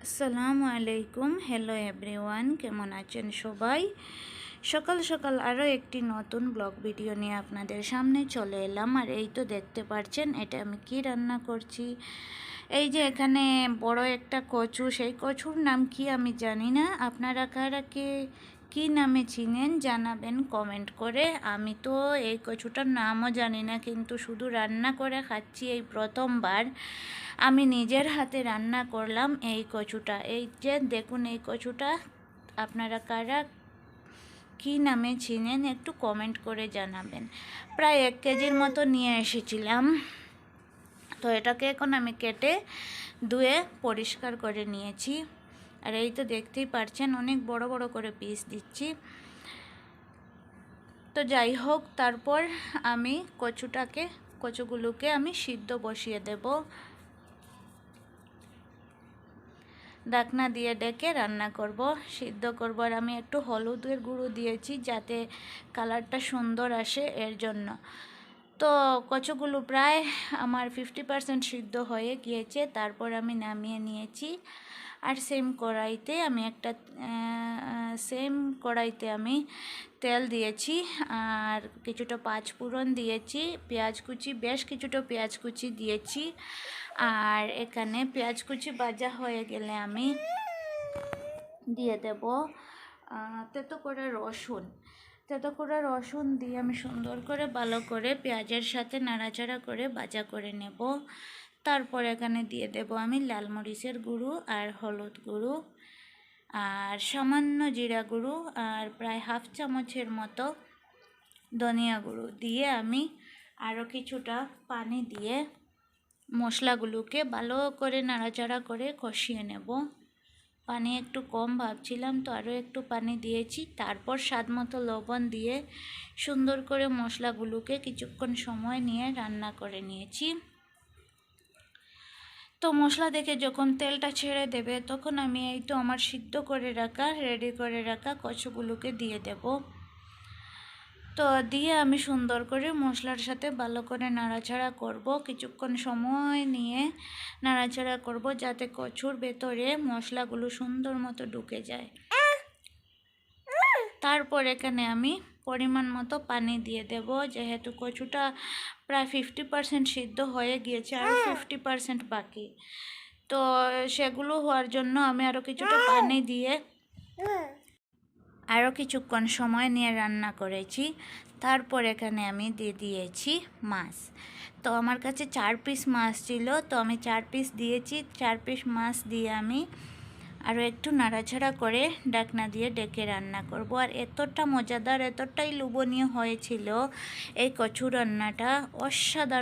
আসসালামু আলাইকুম। Hello everyone, কেমন আছেন সবাই? সকাল সকাল আরও একটি নতুন ব্লগ ভিডিও নিয়ে আপনাদের সামনে চলে এলাম। আর এই তো দেখতে পাচ্ছেন এটা আমি কি রান্না করছি। এই যে এখানে বড় একটা কচু, সেই কচুর নাম কি আমি জানি না, আপনারা কারা কে কী নামে চিনেন জানাবেন কমেন্ট করে। আমি তো এই কচুটার নামও জানি না, কিন্তু শুধু রান্না করে খাচ্ছি এই প্রথমবার। আমি নিজের হাতে রান্না করলাম এই কচুটা। এই যে দেখুন, এই কচুটা আপনারা কারা কী নামে চিনেন একটু কমেন্ট করে জানাবেন। প্রায় 1 কেজির মতো নিয়ে এসেছিলাম। তো এটাকে এখন আমি কেটে ধুয়ে পরিষ্কার করে নিয়েছি। আর এই তো দেখতেই পারছেন অনেক বড় বড় করে পিস দিচ্ছি। তো যাই হোক, তারপর আমি কচুগুলোকে আমি সিদ্ধ বসিয়ে দেব। ঢাকনা দিয়ে ডেকে রান্না করব, সিদ্ধ করব। আর আমি একটু হলুদের গুঁড়ো দিয়েছি যাতে কালারটা সুন্দর আসে, এর জন্য। তো কচুগুলো প্রায় আমার 50% সিদ্ধ হয়ে গিয়েছে। তারপর আমি নামিয়ে নিয়েছি। আর সেম কড়াইতে আমি তেল দিয়েছি আর কিছুটা পাঁচফোড়ন দিয়েছি, পেঁয়াজ কুচি, বেশ কিছুটা পেঁয়াজ কুচি দিয়েছি। আর এখানে পেঁয়াজ কুচি ভাজা হয়ে গেলে আমি দিয়ে দেব তেতো করে রসুন দিয়ে আমি সুন্দর করে ভালো করে পেঁয়াজের সাথে নাড়াচাড়া করে ভাজা করে নেব। তারপর এখানে দিয়ে দেব আমি লাল মরিচের গুঁড়ো আর হলুদ গুঁড়ো আর সামান্য জিরা গুঁড়ো আর প্রায় 1/2 চামচের মতো ধনিয়া গুঁড়ো দিয়ে আমি আরও কিছুটা পানি দিয়ে মশলাগুলোকে ভালো করে নাড়াচাড়া করে কষিয়ে নেব। পানি একটু কম ভাবছিলাম, তো আরও একটু পানি দিয়েছি। তারপর স্বাদ মতো লবণ দিয়ে সুন্দর করে মশলাগুলোকে কিছুক্ষণ সময় নিয়ে রান্না করে নিয়েছি। তো মশলা দেখে যখন তেলটা ছেড়ে দেবে, তখন আমি এই তো আমার রেডি করে রাখা কচুগুলোকে দিয়ে দেব। তো দিয়ে আমি সুন্দর করে মশলার সাথে ভালো করে নাড়াচাড়া করব। কিছুক্ষণ সময় নিয়ে নাড়াচাড়া করব যাতে কচুর ভেতরে মশলাগুলো সুন্দর মতো ঢুকে যায়। তারপর এখানে আমি পরিমাণ মতো পানি দিয়ে দেব, যেহেতু কচুটা প্রায় 50% সিদ্ধ হয়ে গিয়েছে, আর 50% বাকি। তো সেগুলো হওয়ার জন্য আমি আরও কিছুটা পানি দিয়ে আরও কিছুক্ষণ সময় নিয়ে রান্না করেছি। তারপর এখানে আমি দিয়ে দিয়েছি মাছ। তো আমার কাছে 4 পিস মাছ ছিল, তো আমি 4 পিস দিয়েছি। 4 পিস মাছ দিয়ে আমি আরও একটু নাড়াচাড়া করে ঢাকনা দিয়ে ডেকে রান্না করব। আর এতটা মজাদার, এতটাই লোভনীয় হয়েছিল এই কচু রান্নাটা, অসাধারণ।